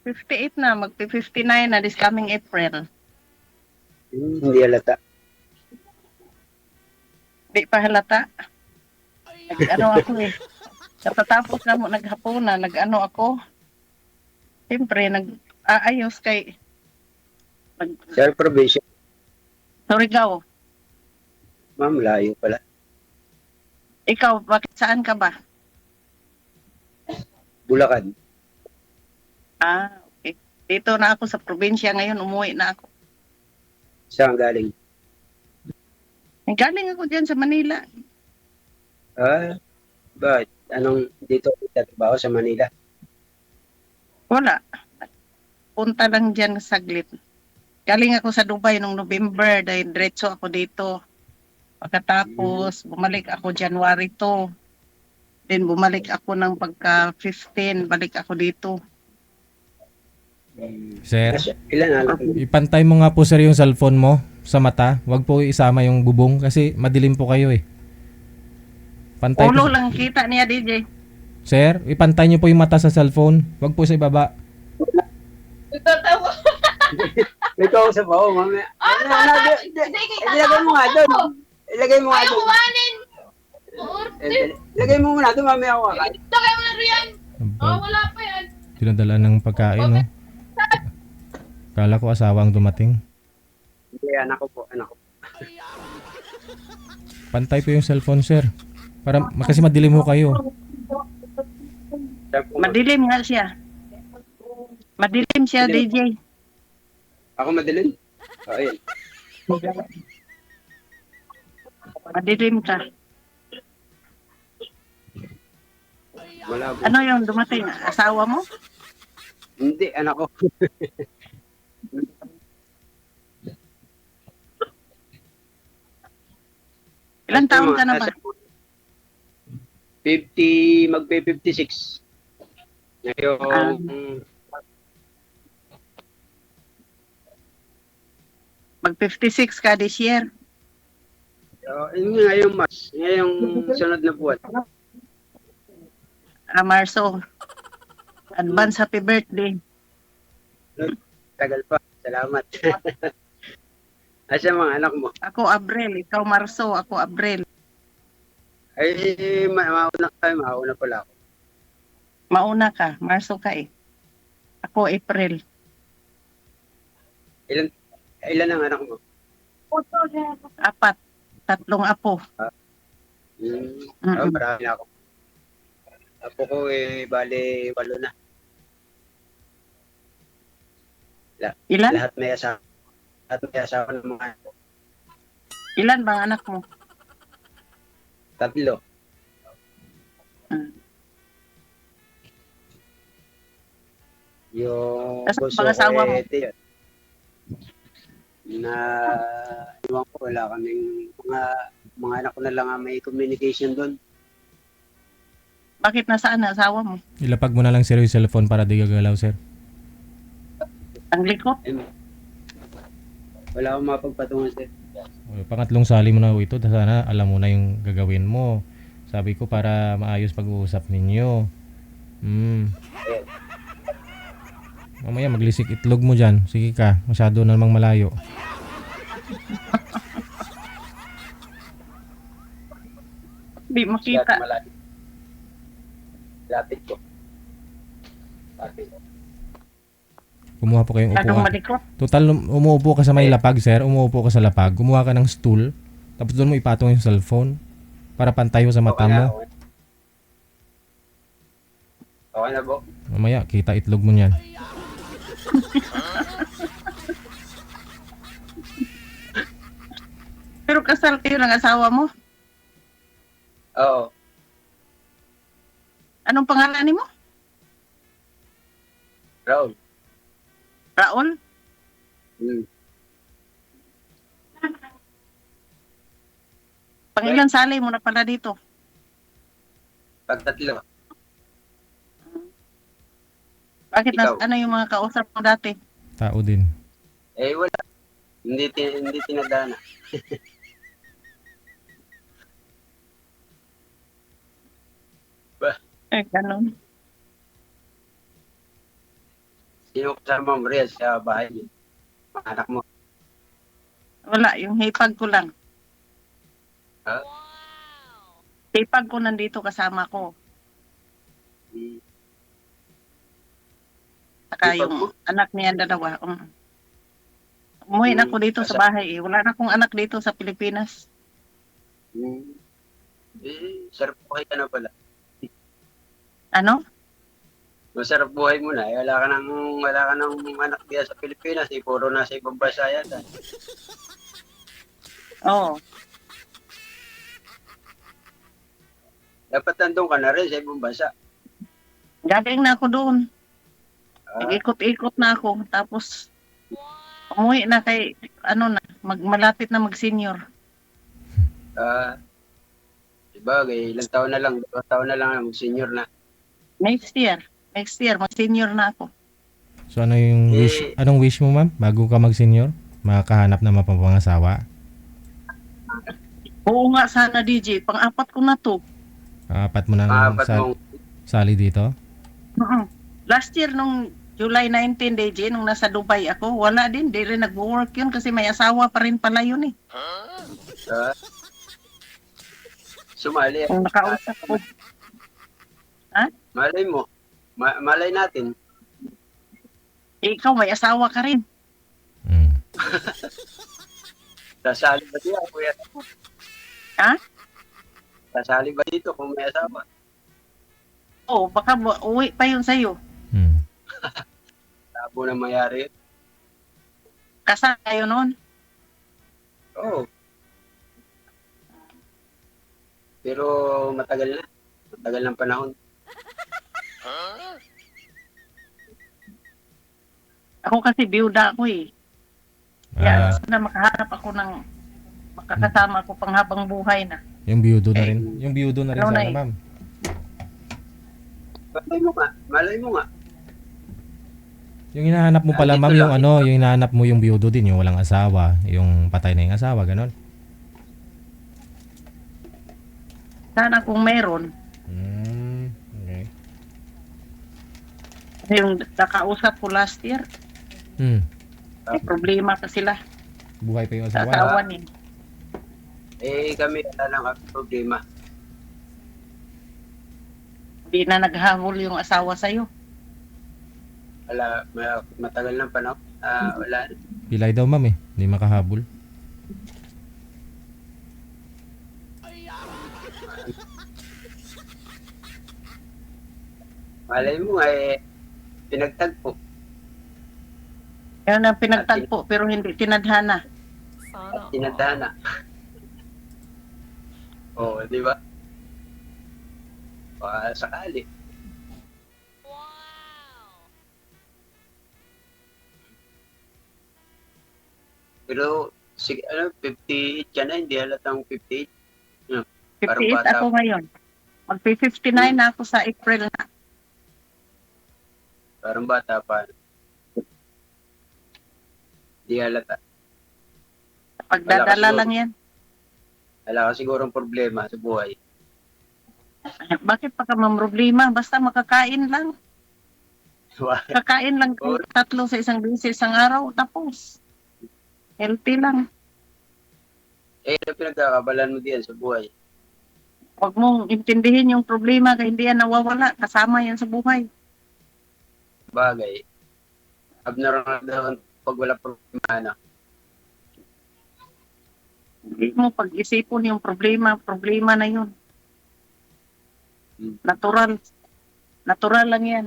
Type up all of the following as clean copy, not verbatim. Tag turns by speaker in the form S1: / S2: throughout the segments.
S1: 58 na, magpi-59 na this coming April.
S2: Hindi halata.
S1: Di pa halata. Nag-ano ako eh. Katatapos na mo naghapunan, nag-ano ako. Siyempre, nag-aayos kay
S2: Sir, provision.
S1: Surigao.
S2: Ma'am, layo pala.
S1: Ikaw, bakit saan ka ba?
S2: Bulacan.
S1: Ah, okay. Dito na ako sa probinsya ngayon, umuwi na ako.
S2: Saan galing?
S1: Galing ako dyan sa Manila.
S2: Ah, bakit? Anong dito trabaho sa Manila?
S1: Wala. Punta lang dyan saglit. Galing ako sa Dubai nung November, dahil diretso ako dito. Pagkatapos, bumalik ako January 2. Then bumalik ako ng pagka-15, balik ako dito.
S3: Sir,
S2: Ilan anak mo?
S3: ipantay mo nga po sir yung cellphone mo sa mata. Huwag po isama yung bubong kasi madilim po kayo eh. Pantay
S1: Ulo
S3: po.
S1: lang kita niya, DJ.
S3: Sir, ipantay niyo po yung mata sa cellphone. Huwag po sa ibaba.
S2: May kausap ako, mamaya. Ilagay mo nga doon. Ilagay mo nga
S4: Ayaw
S2: doon.
S4: kumanin!
S2: Ilagay mo muna doon, mamaya ako kakain.
S4: Lagay mo na riyan!
S3: Aba,
S4: Wala pa yan.
S3: dinadala ng pagkain no. Kala ko asawa ang dumating.
S2: Hindi, anak ko po, anak ko.
S3: Pantay po yung cellphone sir. Para kasi madilim ho kayo.
S2: Sir po,
S1: Madilim nga siya. Madilim siya, DJ.
S2: ako madilim? Oo, yun.
S1: Madilim ka.
S2: Wala po.
S1: Ano yung dumating? Asawa mo?
S2: Hindi, anak ko.
S1: Ilang taon ka na ba?
S2: 50, magpe-56. Ngayon,
S1: Mag-56 ka this year.
S2: ngayong March, ngayong sunod na buwan.
S1: Marso. Advance happy birthday.
S2: Tagal pa, salamat. Asa mga anak mo?
S1: Ako Abril, ikaw Marso, ako Abril.
S2: Ay, mauna pala ako.
S1: Mauna ka, Marso ka eh. Ako April.
S2: Ilan ang anak mo?
S1: 4, 3 apo.
S2: Marami na ako. Apo ko bale 8 na.
S1: Ilan?
S2: Lahat may asawa. Lahat may asawa ng mga anak ko.
S1: Ilan bang anak mo?
S2: 3.
S1: Mm.
S2: Yung
S1: Tapos
S2: bunso
S1: pangasawa mo?
S2: yun. Na iwan ko, wala kaming mga anak ko na lang ang may communication doon.
S1: Bakit nasaan na asawa mo?
S3: Ilapag mo na lang sir yung cellphone para di gagalaw sir.
S1: Ang likot?
S2: Wala akong mapagpatungan sir.
S3: Pangatlong sali mo na ho ito. Sana alam mo na yung gagawin mo. Sabi ko para maayos pag-uusap ninyo. Mamaya maglisik itlog mo dyan. Sige ka, masyado na namang malayo.
S1: Di makita.
S2: Lapit ko. Lapit ko.
S3: Kumuha po kayong
S1: Anong
S3: upuan.
S1: malikot?
S3: Total, umuupo ka sa may lapag, sir. Umuupo ka sa lapag. Kumuha ka ng stool. Tapos doon mo ipatong yung cellphone. Para pantay mo sa mata mo.
S2: Okay na po.
S3: Mamaya, kita itlog mo niyan.
S1: Pero kasal kayo ng asawa mo?
S2: Oo.
S1: Anong pangalan ni mo?
S2: Raul.
S1: Raul? Pangilan sali mo na pala dito?
S2: Pagtatlo.
S1: Bakit
S2: Ikaw?
S1: ano yung mga kausap mo dati?
S3: Tao din.
S2: Wala. Hindi tinadana.
S1: Ganun.
S2: Sino kasama mo rin sa bahay niyo? Mga anak mo.
S1: Wala, yung hipag ko lang.
S2: Ha?
S1: Hipag ko nandito kasama ko.
S2: Hmm.
S1: Saka
S2: Hipag
S1: yung
S2: mo?
S1: anak niya dalawa. Umuwi na ako dito sa bahay eh. Wala na akong anak dito sa Pilipinas.
S2: Hmm. Sarap buhay ka na pala.
S1: Ano?
S2: Masarap buhay mo na. Wala ka nang anak diyan sa Pilipinas. Puro nasa ibang bansa yata.
S1: Oo.
S2: Dapat nandun ka na rin sa ibang bansa.
S1: Galing na ako doon.
S2: Ah,
S1: Nag-ikot-ikot na ako. Tapos, umuwi na kay, malapit na mag-senior.
S2: ah, Sabagay, ilang taon na lang, 2 taon na lang mag-senior na.
S1: Next year, mag-senior na ako.
S3: So ano yung anong wish mo ma'am bago ka mag-senior? Makahanap na mapapangasawa?
S1: Oo nga sana DJ, pang-apat ko na to.
S3: Apat mo nang
S2: Apat mong,
S3: sali dito?
S1: Last year, nung July 19 DJ, nung nasa Dubai ako, wala din, di rin nag-work yun kasi may asawa pa rin pala yun eh.
S2: sumali.
S1: Kung nakausap ko.
S2: Malay mo. Malay natin.
S1: Ikaw, may asawa ka rin.
S3: Mm.
S2: Sasali ba siya, kuya?
S1: Ha?
S2: Sasali ba dito kung may asawa?
S1: Oo, baka uwi pa yun sa'yo.
S3: Mm.
S2: Labo na mayari yun.
S1: Kasal kayo noon.
S2: Oo. Pero matagal na. Matagal ng panahon.
S1: Ako kasi biyuda ako eh. Kaya sana makahanap ako ng makakasama ko pang habang buhay na.
S3: Yung biyudo na rin. Yung biyudo na rin
S1: Ano na
S3: sana
S1: eh.
S3: ma'am.
S2: Malay mo nga. Malay mo nga.
S3: Yung hinahanap mo pala
S2: Dito
S3: ma'am, yung
S2: lang.
S3: yung hinahanap mo yung biyudo din, yung walang asawa, yung patay na yung asawa, ganon.
S1: Sana kung meron,
S3: Okay.
S1: yung nakausap ko last year, may problema pa sila
S3: Buhay pa yung
S1: sa
S3: asawa.
S1: asawa niya.
S2: Kami wala lang ang problema.
S1: Hindi na naghahabol yung asawa sa'yo.
S2: Wala, matagal ng panahon. Wala.
S3: Pilay daw ma'am eh, hindi makahabol.
S2: Malay mo nga pinagtagpo.
S1: Yan ang pinagtagpo pero hindi tinadhana.
S2: At tinadhana. Oo, di ba? Sakali. Pero, 58 ka na, hindi halatang 58. Parang
S1: 58
S2: bata.
S1: ako ngayon. Mag-59 na ako sa April na.
S2: Parang bata pa. Hindi halata.
S1: Pagdadala lang yan.
S2: Wala ka sigurong problema sa buhay.
S1: Bakit pa ka mamroblema? Basta makakain lang. Kakain lang kung 3 sa isang beses isang araw. Tapos, healthy lang.
S2: Ano pinagkakabalan mo diyan sa buhay?
S1: Huwag mong intindihin yung problema kaya hindi yan nawawala. Kasama yan sa buhay.
S2: Bagay. Abnormal daw pag wala problema.
S1: Hindi mo pag-isipon yung problema na yun. Natural. Natural lang yan.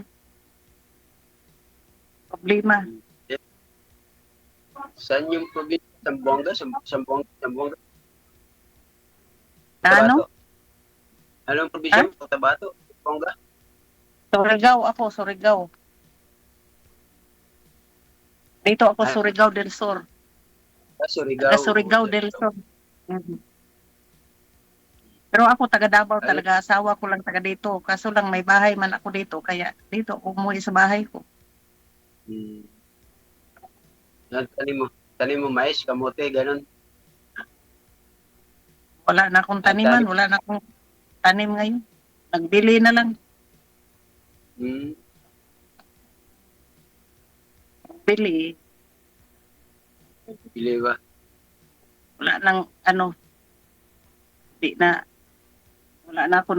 S1: Problema.
S2: Saan yung probinsya? Sambuanga? Sambuanga?
S1: Ano?
S2: Anong probinsya? Cotabato? Sambuanga?
S1: Surigao ako, Surigao. Dito ako, Surigao del Sur.
S2: Surigao.
S1: Surigao del Sur. Pero ako taga Davao talaga, asawa ko lang taga dito. Kaso lang may bahay man ako dito, kaya dito ako umuwi sa bahay ko.
S2: Tanim mo mais, kamote, ganun.
S1: Wala na akong taniman, wala na akong tanim ngayon. Nagbili na lang. Bili.
S2: Bili ba?
S1: Wala nang ano, di na, wala na ako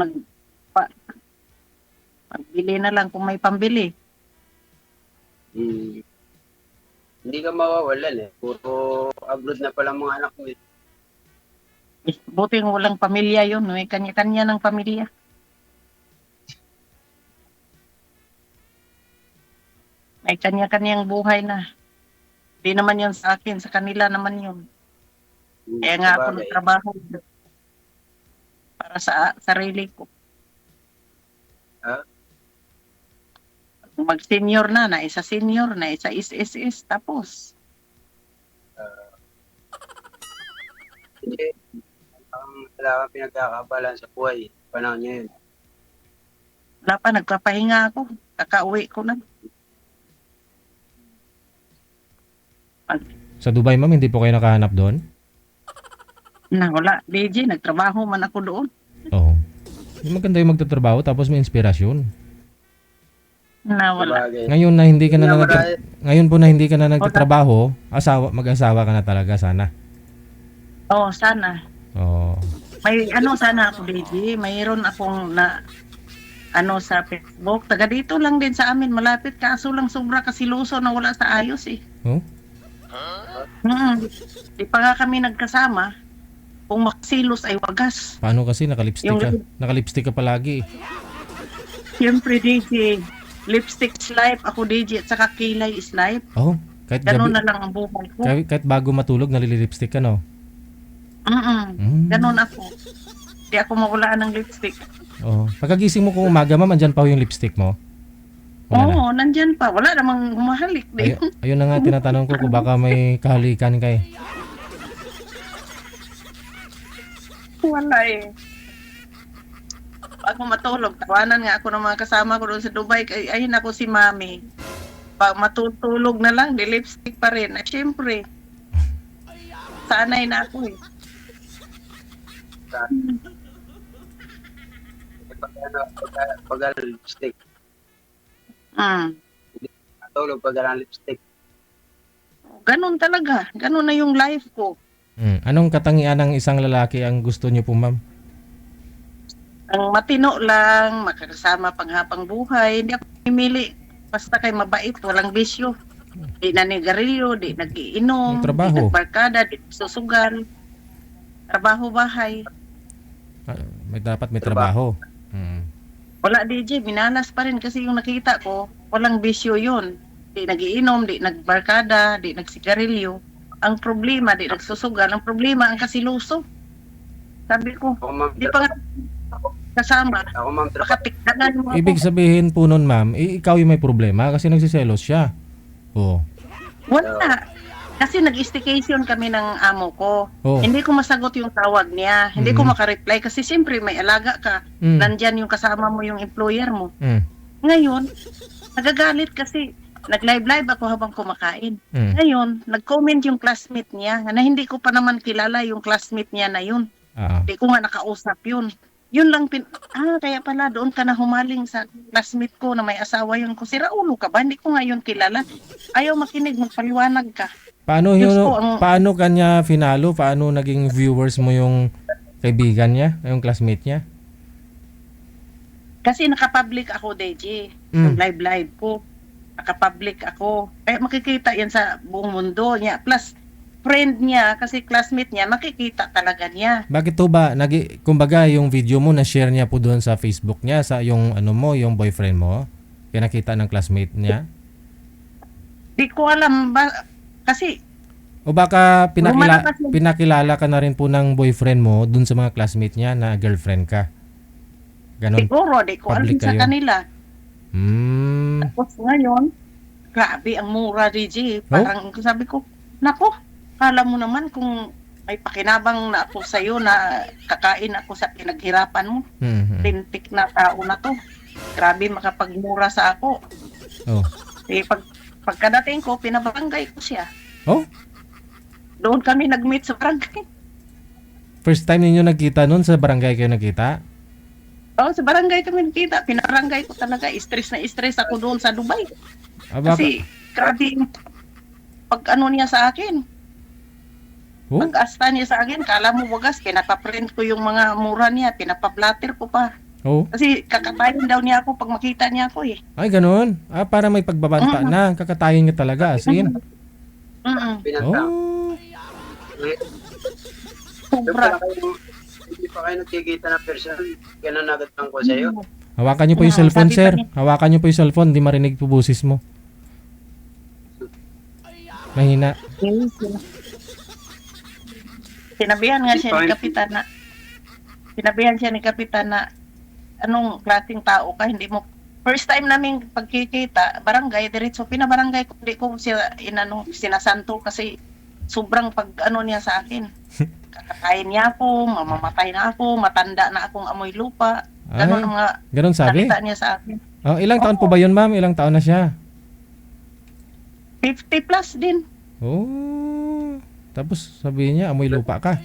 S1: pagbili na lang kung may pambili.
S2: Hmm. Hindi ka mawawalan eh. Puro abroad na pala mga anak mo eh.
S1: Buti nga walang pamilya yun, may kanya-kanya ng pamilya. May kanya-kanyang buhay na. Di naman yun sa akin, sa kanila naman yun. Kaya nga ako
S2: Sabagay.
S1: nagtrabaho para sa sarili ko.
S2: Ah?
S1: Mag-senior na isa senior, na isa SSS, tapos.
S2: Hindi. Wala kang pinagkakabalan sa buhay. Panahon niya yun.
S1: Wala pa, nagpapahinga ako. Kakauwi ko lang.
S3: Sa Dubai, ma'am, hindi po kayo nakahanap doon?
S1: Na wala, DJ, nagtrabaho man ako doon.
S3: Oo. Maganda yung magtatrabaho tapos may inspirasyon.
S1: Na wala.
S2: Sabagay.
S3: Ngayon na hindi ka na,
S2: Hindi
S3: nagtra- ngayon po na hindi ka na nagtatrabaho, mag-asawa ka na talaga sana.
S1: Oo, sana.
S3: Oo.
S1: May sana ako, DJ. Mayroon akong sa Facebook. Taga dito lang din sa amin, malapit. Kaso lang sobra kasiluso na wala sa ayos eh.
S3: Oh?
S1: Di pa nga kami nagkasama. Kung makasilos ay wagas.
S3: Paano kasi nakalipstick ka?
S1: Yung-
S3: Nakalipstick ka palagi.
S1: Siyempre, DJ, lipstick is life. Ako, DJ, at saka kilay is life.
S3: Oh, kahit
S1: Ganun
S3: gabi,
S1: na lang ang buhay ko.
S3: kahit bago matulog nalilipstick ka, no?
S1: Ganun ako. Di ako mawalaan ng lipstick.
S3: Oh. Pagkagising mo kung umaga, ma'am, andyan pa yung lipstick mo? Wala na.
S1: Oo, nandyan pa. Wala namang humahalik.
S3: Ayun na nga tinatanong ko kung baka may kahalikan ka eh.
S1: Wala eh. Pag matulog, tawanan nga ako ng mga kasama ko doon sa Dubai. Ayun ako si Mami. Pag matutulog na lang, di lipstick pa rin. Siyempre, sanay na ako eh.
S2: Pag lipstick.
S1: Mm.
S2: Tulog pag lipstick.
S1: Ganun talaga. Ganun na yung life ko.
S3: Anong katangian ng isang lalaki ang gusto niyo po, ma'am?
S1: Ang matino lang, makakasama panghapang buhay. Hindi ako pimili. Basta kay mabait, walang bisyo. Di nanigarilyo, di nagiinom,
S3: Yung trabaho.
S1: di nagbarkada, di susugal. Trabaho bahay.
S3: Dapat may trabaho.
S1: Wala DJ, minalas pa rin kasi yung nakita ko, walang bisyo yun. Di nagiinom, di nagbarkada, di nagsigarilyo. Ang problema, di nagsusugal. Ang problema, ang kasiluso. Sabi ko,
S2: Ako ma'am,
S1: di pa nga kasama.
S2: ako ma'am,
S1: Makatikdanan mo ako.
S3: Ibig sabihin po nun, ma'am, ikaw yung may problema kasi nagsiselos siya. Oh.
S1: Wala. Kasi nag-staycation kami ng amo ko.
S3: Oh.
S1: Hindi ko masagot yung tawag niya. Hindi ko makareply kasi siyempre may alaga ka.
S3: Mm.
S1: Nandyan yung kasama mo, yung employer mo.
S3: Mm.
S1: Ngayon, nagagalit kasi nag-live ako habang kumakain.
S3: Mm.
S1: Ngayon, nag-comment yung classmate niya na hindi ko pa naman kilala yung classmate niya na yun.
S3: Ah.
S1: Hindi ko nga nakausap yun. Yun lang, kaya pala doon ka na humaling sa classmate ko na may asawa yun ko. Sira ulo ka ba? Hindi ko nga yun kilala. Ayaw makinig, magpaliwanag ka.
S3: Paano
S1: Diyos
S3: yun,
S1: ko, ang-
S3: paano kanya finalo? Paano naging viewers mo yung kaibigan niya, yung classmate niya?
S1: Kasi nakapublic ako, DJ.
S3: Mm.
S1: Live ko. Nakapublic ako. Kaya makikita yan sa buong mundo niya. Plus, friend niya, kasi classmate niya, makikita talaga niya.
S3: Bakit to ba kumbaga yung video mo na share niya po doon sa Facebook niya sa yung yung boyfriend mo? Kaya nakita ng classmate niya?
S1: Di ko alam ba, kasi
S3: O baka
S1: Lumalakas yung-
S3: pinakilala ka na rin po ng boyfriend mo doon sa mga classmate niya na girlfriend ka? Ganon?
S1: siguro, di ko alam
S3: public
S1: sa
S3: kayo.
S1: kanila. Tapos ngayon, grabe ang mura, DJ. Parang sabi ko, nako, kala mo naman kung may pakinabang na ako sa'yo na kakain ako sa pinaghirapan mo.
S3: Mhm.
S1: Tintik na tao na to. Grabe makapagmura sa ako.
S3: Oh.
S1: Pagkadating ko, pinabarangay ko siya.
S3: Oh?
S1: Doon kami nag-meet sa barangay.
S3: First time ninyo nagkita noon sa barangay kayo nagkita?
S1: Oh, sa barangay kami nagkita. Pinarangay ko talaga. Stress na stress ako doon sa Dubai.
S3: Ah, baka,
S1: Kasi, grabe, pag ano niya sa akin.
S3: Oh?
S1: Pag-asta niya sa akin, kala mo wagas, pinapaprint ko yung mga mura niya, pinapablatter ko pa.
S3: Oh?
S1: Kasi kakatayin daw niya ako pag makita niya ako eh.
S3: Ay, ganun. Ah, para may pagbabanta na. Kakatayin niya talaga, as in.
S2: Pinanta.
S3: Oh.
S2: Doon
S1: Sobra.
S2: pala kayo, hindi pa kayo nagkikita na person. Ganun agad lang ko sa'yo.
S3: Hawakan niyo po yung cellphone, sir. Hawakan niyo po yung cellphone. Di marinig po busis mo. Mahina.
S1: Sinabihan nga siya ni Kapitan na, anong klaseng tao ka, hindi mo, first time namin pagkikita, barangay, diretso, pinabarangay ko, hindi ko siya, sinasanto kasi sobrang pag ano niya sa akin. Kakakain niya ako, mamamatay na ako, matanda na akong amoy lupa. Ganun ang mga
S3: Ganun sabi?
S1: salita niya sa akin.
S3: Oh, ilang taon po ba yun, ma'am? Ilang taon na siya?
S1: 50 plus din.
S3: Oh. Tapos sabihin niya, amoy lupa ka.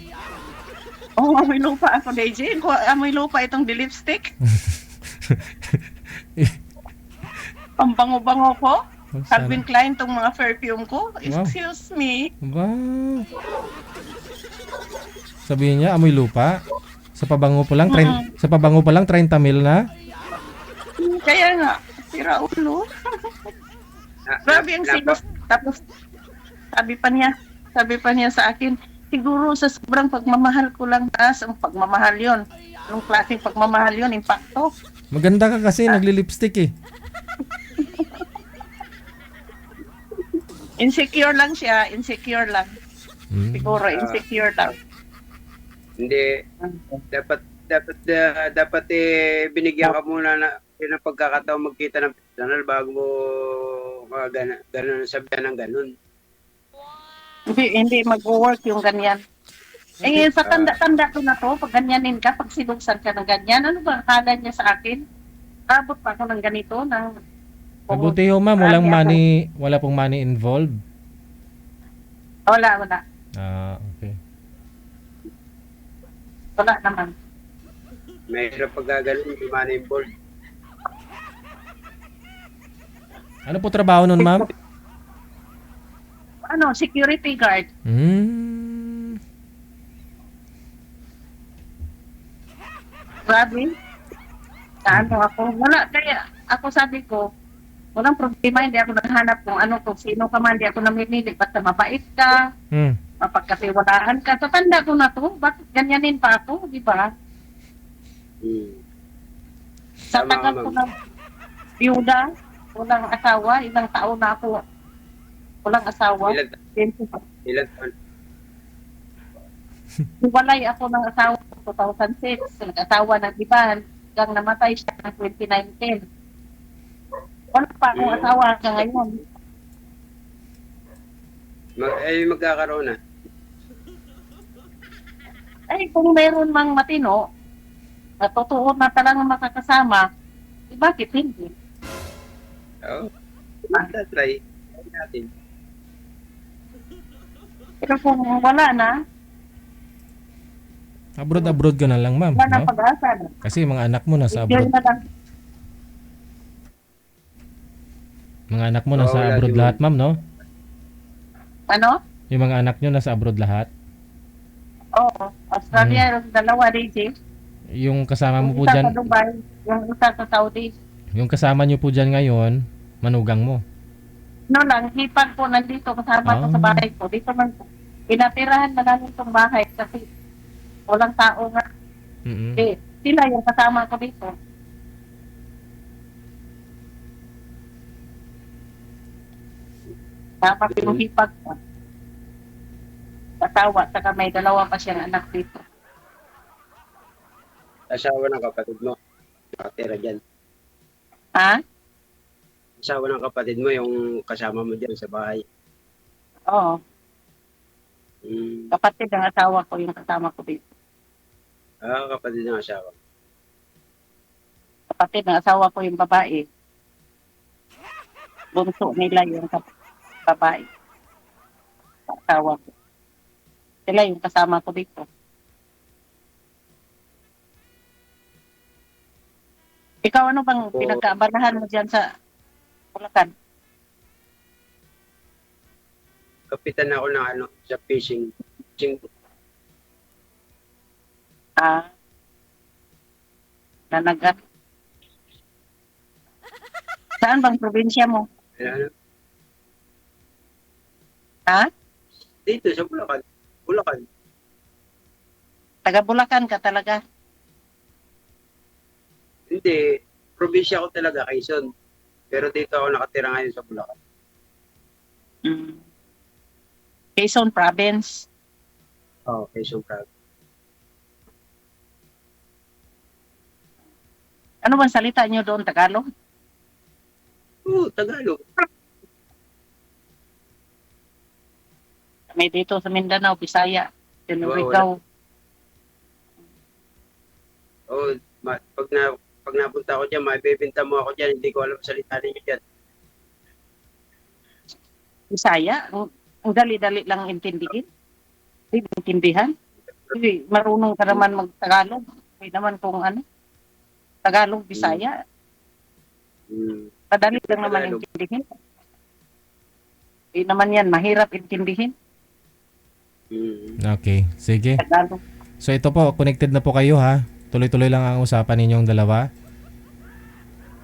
S1: Oh, amoy lupa ako, DJ. Amoy lupa itong lipstick. Ang bango-bango ko.
S3: Oh,
S1: Calvin
S3: sana.
S1: Klein tong mga perfume ko.
S3: Wow.
S1: Excuse me.
S3: Wow. Sabihin niya, amoy lupa. Sa pabango pa lang, sa pabango pa lang 30 mil na.
S1: Kaya nga, sira ulo. Grabe ang silos. Tapos, sabi pa niya sa akin, siguro sa sobrang pagmamahal ko lang taas ang pagmamahal yon. Anong klaseng pagmamahal yon? Impacto.
S3: Maganda ka kasi, nagli-lipstick eh.
S1: Insecure lang siya, insecure lang.
S3: Hmm.
S1: Siguro, insecure daw.
S2: Hindi. Dapat binigyan ka muna ng pagkakataon magkita ng personal bago mo ganun sabihan ng ganun.
S1: Hindi mag-work yung ganyan. Eh, sa tanda-tanda ko na to, pag ganyanin ka, pag sinuksan ka ng ganyan, ano ba akala niya sa akin? Abot pa ako ng ganito, ng
S3: Mabuti ho, ma'am, wala pong money involved.
S1: Wala.
S3: Ah, okay.
S1: Wala naman.
S2: Mahirap pag gagaling, hindi man involved.
S3: Ano po trabaho nun, ma'am?
S1: Ano, security guard.
S3: Hmm.
S1: Grabe. Ano ako, wala. Kaya ako sabi ko, walang problema, hindi ako naghanap kung ano, kung sino ka man, hindi ako namimili. Basta mabait ka,
S3: Hmm.
S1: mapagkatiwalaan ka. Sa tanda ko na to, bakit ganyanin pa ako, di ba? Sa
S2: Tama
S1: tagal
S2: ka,
S1: ko
S2: ma'am.
S1: na biyuda, walang asawa, ilang taon na ako walang asawa.
S2: Ilan taon?
S1: Walay ako ng asawa ko 2006. Nag-asawa ng iba hanggang namatay siya ng 2019. Wala pa akong asawa hanggang ngayon.
S2: Magkakaroon na.
S1: Ay, kung meron mang matino, natutuon na talagang makakasama, bakit hindi?
S2: Oo. Try natin.
S1: Pero kung wala na,
S3: Abroad ka na lang, ma'am.
S1: wala na
S3: No?
S1: pag-asa na.
S3: Kasi mga anak mo nasa
S1: Yun
S3: abroad.
S1: na lang.
S3: Mga anak mo nasa
S2: Oo, wala
S3: abroad
S2: din,
S3: lahat, ma'am, no?
S1: Ano?
S3: Yung mga anak nyo nasa abroad lahat.
S1: Oo. Australia, dalawa DJ.
S3: Yung kasama mo
S1: Yung
S3: po
S1: isa
S3: dyan,
S1: sa Dubai, yung isa sa Saudi.
S3: yung kasama nyo po dyan ngayon, manugang mo.
S1: No lang, hipag po nandito kasama ko sa
S3: Ah.
S1: bahay ko. Dito man, pinatirahan na namin itong bahay kasi walang tao nga.
S3: Mm-mm.
S1: Eh, sila yung kasama ko dito. Tama pinuhipag ko. Asawa, saka may dalawa pa siyang anak dito.
S2: Asawa ng kapatid mo. Nakatira dyan.
S1: Ha?
S2: Asawa ng kapatid mo yung kasama mo dyan sa bahay.
S1: Oo.
S2: Hmm.
S1: Kapatid ng asawa ko yung kasama ko dito.
S2: Kapatid ng asawa.
S1: Kapatid ng asawa ko yung babae. Bunso nila yung babae. Asawa ko. Sila yung kasama ko dito. Ikaw ano bang
S2: Oo.
S1: pinagkaabalahan mo dyan sa Bulacan?
S2: kapitan ako ng ano, sa fishing.
S1: Nanagat. Saan bang probinsya mo?
S2: Ano,
S1: Ha?
S2: dito sa Bulacan. Bulacan.
S1: Taga Bulacan ka talaga.
S2: Hindi, probinsya ko talaga, Quezon. Pero dito ako nakatira ngayon sa Bulacan.
S1: Mm. Quezon Province.
S2: Oo, Quezon Province.
S1: Ano bang salita niyo doon, Tagalog?
S2: Oo, Tagalog.
S1: May dito sa Mindanao, Bisaya, Tinurigao.
S2: Oo, pag napunta ako dyan, maibibinta mo ako dyan, hindi ko alam salita ninyo dyan.
S1: Bisaya, ang dali-dali lang intindihin. Hindi intindihan. Hindi, marunong ka naman mag-Tagalog. Hindi naman kung ano. Tagalog, Bisaya. Padali lang naman
S2: Tagalog.
S1: intindihin. Hindi naman yan, mahirap intindihin.
S3: Okay, sige.
S1: Tagalog.
S3: So ito po, connected na po kayo ha. Tuloy-tuloy lang ang usapan ninyong dalawa.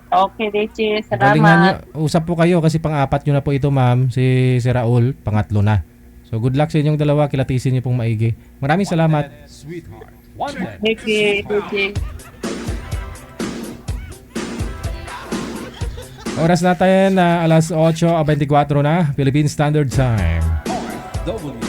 S1: Okay, Dechi.
S3: Galingan nyo,
S1: Salamat.
S3: usap po kayo kasi pang-apat nyo na po ito ma'am, si Raul, pangatlo na. So good luck sa inyong dalawa, kilatisin niyo pong maigi. Maraming salamat.
S4: Sweetheart. Wanted.
S1: Dechi, Dechi.
S3: Oras natin na alas 8:24 na, Philippine Standard Time.
S4: W.